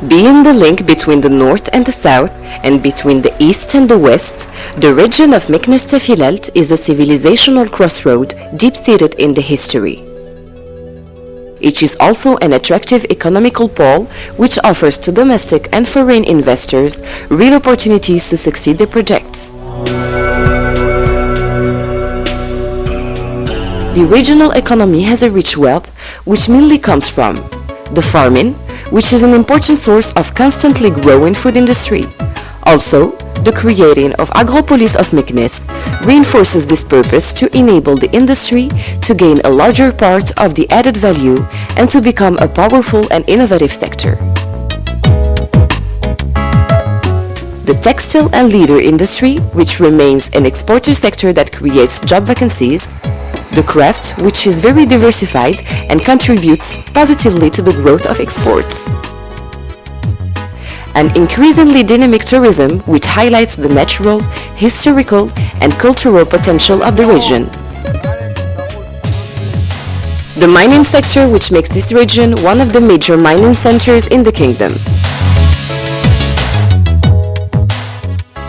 Being the link between the north and the south, and between the east and the west, the region of Meknes Tafilalt is a civilizational crossroad deep-seated in the history. It is also an attractive economical pole which offers to domestic and foreign investors real opportunities to succeed their projects. The regional economy has a rich wealth which mainly comes from the farming, which is an important source of constantly growing food industry. Also, the creating of Agropolis of Meknes reinforces this purpose to enable the industry to gain a larger part of the added value and to become a powerful and innovative sector. The textile and leather industry, which remains an exporter sector that creates job vacancies. The craft, which is very diversified and contributes positively to the growth of exports. An increasingly dynamic tourism which highlights the natural, historical, and cultural potential of the region. The mining sector, which makes this region one of the major mining centers in the kingdom.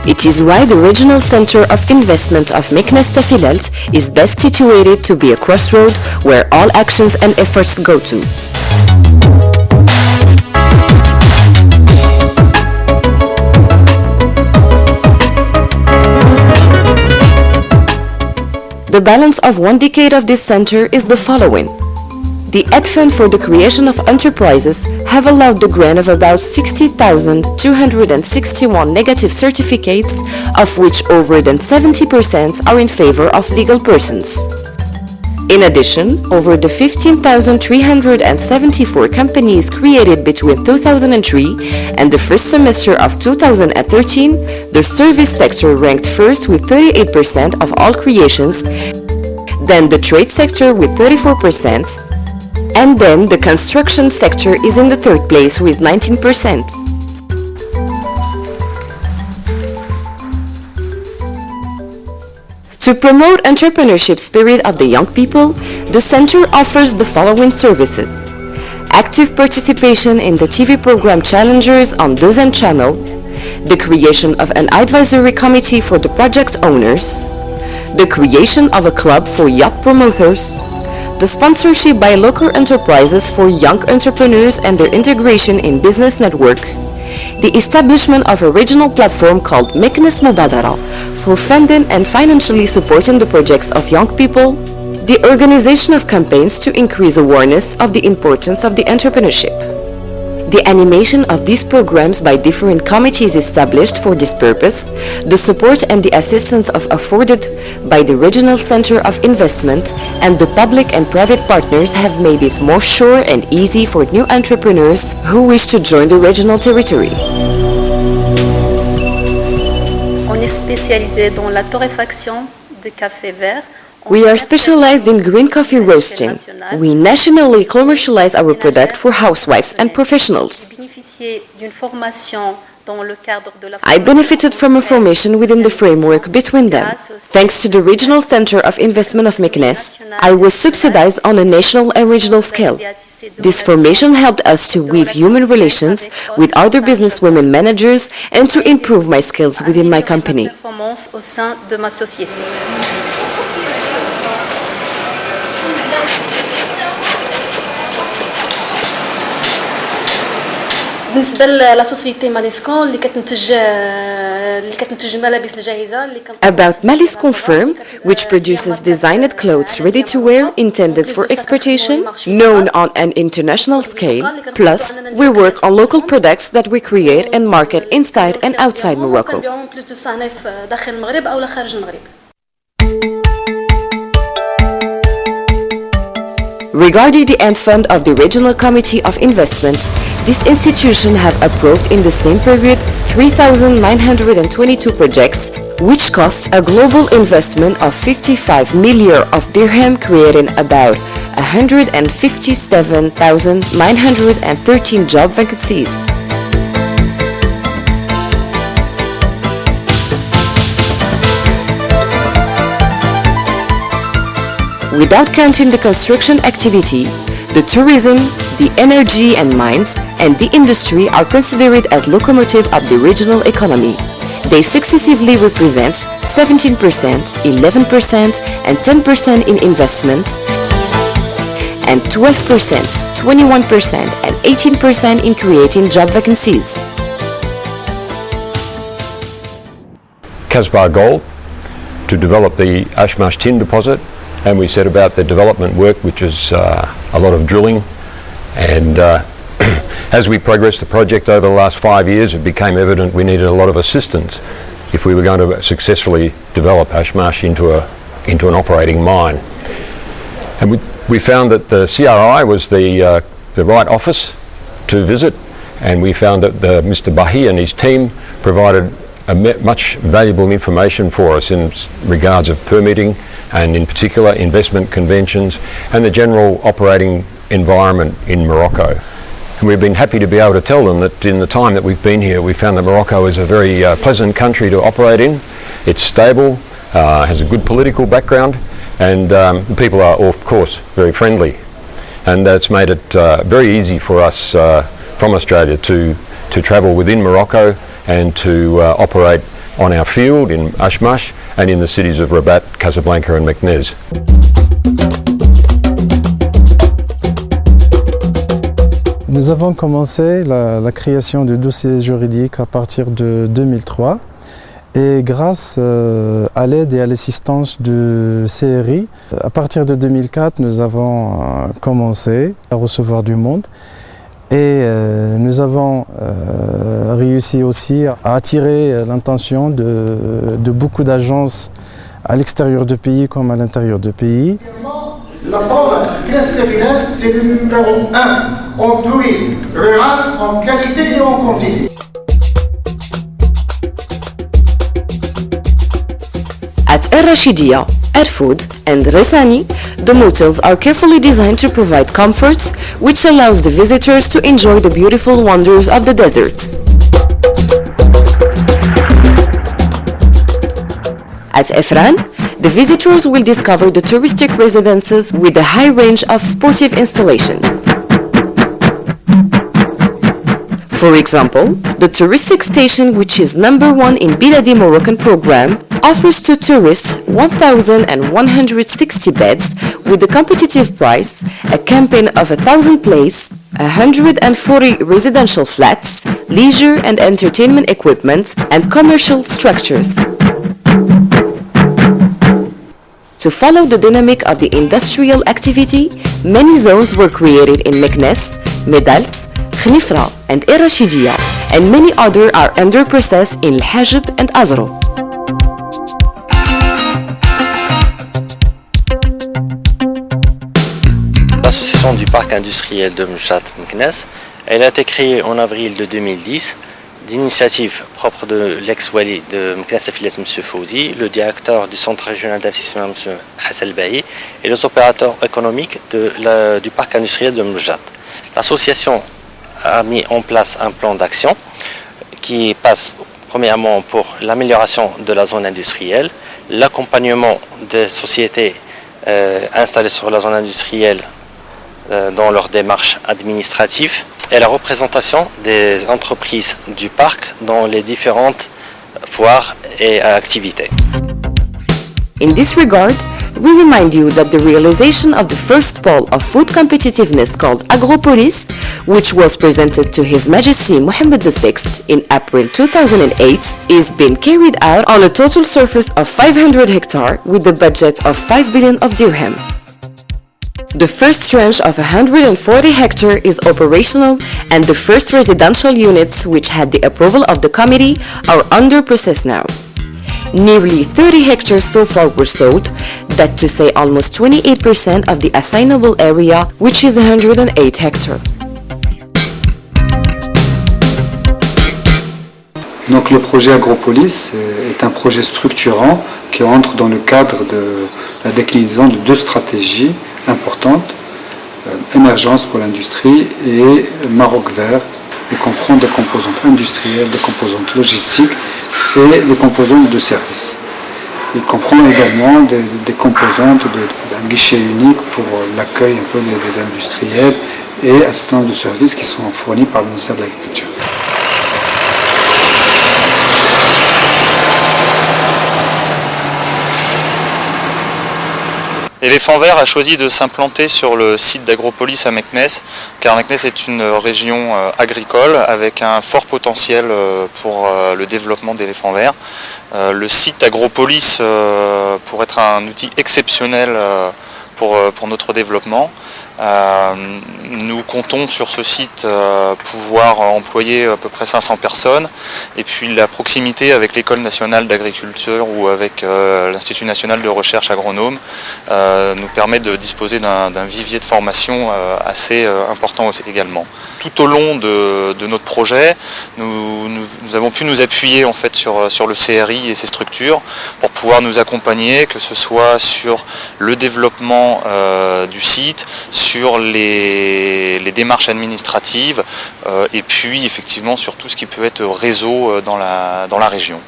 It is why the regional center of investment of Meknes Tafilalt is best situated to be a crossroad where all actions and efforts go to. The balance of one decade of this center is the following. The Ed Fund for the creation of enterprises have allowed the grant of about 60,261 negative certificates, of which over than 70% are in favor of legal persons. In addition, over the 15,374 companies created between 2003 and the first semester of 2013, the service sector ranked first with 38% of all creations, then the trade sector with 34%, and then the construction sector is in the third place with 19%. To promote entrepreneurship spirit of the young people, the center offers the following services. Active participation in the TV program Challengers on Deuxième Channel, the creation of an advisory committee for the project owners, the creation of a club for yacht promoters, the sponsorship by local enterprises for young entrepreneurs and their integration in business network, the establishment of a regional platform called Meknes Mubadara for funding and financially supporting the projects of young people, the organization of campaigns to increase awareness of the importance of the entrepreneurship. The animation of these programs by different committees established for this purpose, the support and the assistance afforded by the Regional Center of Investment and the public and private partners have made it more sure and easy for new entrepreneurs who wish to join the regional territory. On est spécialisé dans la torréfaction de café vert. We are specialized in green coffee roasting. We nationally commercialize our product for housewives and professionals. I benefited from a formation within the framework between them. Thanks to the Regional Center of Investment of Meknes, I was subsidized on a national and regional scale. This formation helped us to weave human relations with other businesswomen managers and to improve my skills within my company. بالنسبه للاسوسيتي ماليسكون اللي كتنتج الملابس الجاهزه About Maliscon firm, which produces designed clothes ready to wear intended for exportation, known on an international scale. Plus, we work on local products that we create and market inside and outside Morocco. Regarding the end fund of the Regional Committee of Investment, this institution have approved in the same period 3,922 projects, which cost a global investment of 55 million of dirham, creating about 157,913 job vacancies. Without counting the construction activity, the tourism, the energy and mines, and the industry are considered as locomotive of the regional economy. They successively represent 17%, 11%, and 10% in investment, and 12%, 21%, and 18% in creating job vacancies. Kasbah goal to develop the Ashmash tin deposit, and we set about the development work, which is a lot of drilling, and as we progressed the project over the last 5 years, it became evident we needed a lot of assistance if we were going to successfully develop Ashmash into an operating mine. And we found that the CRI was the right office to visit, and we found that Mr. Bahi and his team provided much valuable information for us in regards of permitting, and in particular investment conventions and the general operating environment in Morocco. And we've been happy to be able to tell them that in the time that we've been here, we found that Morocco is a very pleasant country to operate in. It's stable, has a good political background, and people are, of course, very friendly. And that's made it very easy for us from Australia to travel within Morocco and to operate on our field in Ashmash and in the cities of Rabat, Casablanca and Meknès. Nous avons commencé la création du dossier juridique à partir de 2003 et grâce à l'aide et à l'assistance du CRI, à partir de 2004, nous avons commencé à recevoir du monde et nous avons réussi aussi à attirer l'attention de beaucoup d'agences à l'extérieur du pays comme à l'intérieur du pays. La province Kness-Sévillane, c'est le numéro 1 en tourisme rural, en qualité et en quantité. At El Rashidia, Erfoud, and Resani, the motels are carefully designed to provide comfort, which allows the visitors to enjoy the beautiful wonders of the desert. At Efran, the visitors will discover the touristic residences with a high range of sportive installations. For example, the touristic station, which is #1 in Biladi Moroccan program, offers to tourists 1,160 beds with a competitive price, a campaign of 1,000 places, 140 residential flats, leisure and entertainment equipment, and commercial structures. To follow the dynamic of the industrial activity, many zones were created in Meknès, Medalt, Khnifra, and El Rashidia, and many others are under process in El Hajib and Azro. L'association du parc industriel de Mjat-Meknès, elle a été créée en avril de 2010 d'initiative propre de l'ex-wali de Meknès-Afilès, M. Fouzi, le directeur du centre régional d'investissement, M. Hassan Bahi, et les opérateurs économiques du parc industriel de Mjat. L'association a mis en place un plan d'action qui passe premièrement pour l'amélioration de la zone industrielle, l'accompagnement des sociétés installées sur la zone industrielle dans leurs démarches administratives et la représentation des entreprises du parc dans les différentes foires et activités. In this regard, we remind you that the realization of the first pole of food competitiveness called Agropolis, which was presented to His Majesty Mohammed VI in April 2008, is being carried out on a total surface of 500 hectares with a budget of 5 billion of dirham. The first tranche of 140 hectares is operational, and the first residential units, which had the approval of the committee, are under process now. Nearly 30 hectares so far were sold, that to say almost 28% of the assignable area, which is 108 hectares. Donc le projet Agropolis est un projet structurant qui entre dans le cadre de la déclinaison de deux stratégies importantes, émergence pour l'industrie et Maroc vert, qui comprend des composantes industrielles, des composantes logistiques et des composantes de services. Il comprend également des composantes d'un guichet unique pour l'accueil un peu des industriels et un certain nombre de services qui sont fournis par le ministère de l'Agriculture. Éléphant Vert a choisi de s'implanter sur le site d'Agropolis à Meknès, car Meknès est une région agricole avec un fort potentiel pour le développement d'éléphants verts. Le site Agropolis pourrait être un outil exceptionnel pour notre développement. Nous comptons sur ce site pouvoir employer à peu près 500 personnes, et puis la proximité avec l'École nationale d'agriculture ou avec l'Institut national de recherche agronome nous permet de disposer d'un vivier de formation assez important aussi également. Tout au long de notre projet, nous avons pu nous appuyer en fait sur le CRI et ses structures pour pouvoir nous accompagner, que ce soit sur le développement du site, sur les démarches administratives et puis effectivement sur tout ce qui peut être réseau dans la région.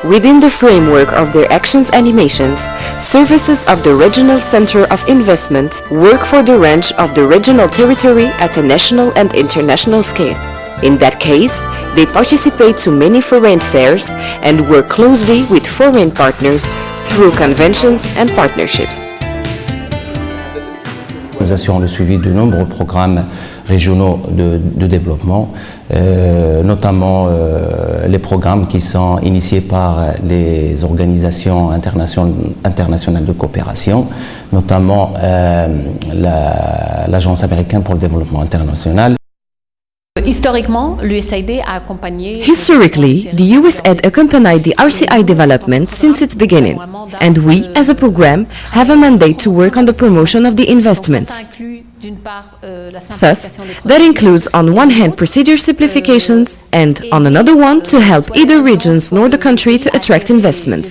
Within the framework of their actions animations, services of the Regional Center of Investment work for the range of the regional territory at a national and international scale. In that case, they participate to many foreign fairs and work closely with foreign partners through conventions and partnerships. Nous assurons le suivi de nombreux programmes régionaux de développement, notamment les programmes qui sont initiés par les organisations internationales de coopération, notamment l'Agence américaine pour le développement international. Historiquement, l'USAID a accompagné... Historically, the USAID accompanied the RCI development since its beginning, and we, as a program, have a mandate to work on the promotion of the investment. Thus, that includes on one hand procedure simplifications and on another one to help either regions nor the country to attract investments.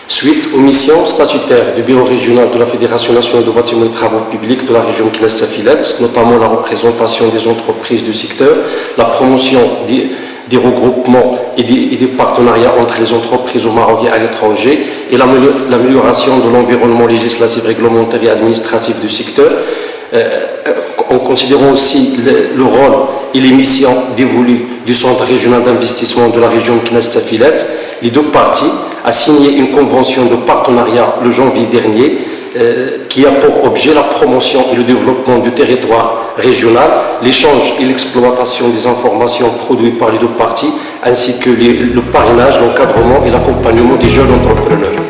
Suite aux missions statutaires du bureau régional de la Fédération nationale de bâtiments et travaux publics de la région Meknès-Safilets, notamment la représentation des entreprises du secteur, la promotion des regroupements et des partenariats entre les entreprises au Maroc et à l'étranger, et l'amélioration de l'environnement législatif, réglementaire et administratif du secteur, en considérant aussi le rôle et les missions dévolues du Centre régional d'investissement de la région Meknès-Safilets, les deux parties ont signé une convention de partenariat le janvier dernier qui a pour objet la promotion et le développement du territoire régional, l'échange et l'exploitation des informations produites par les deux parties, ainsi que le parrainage, l'encadrement et l'accompagnement des jeunes entrepreneurs.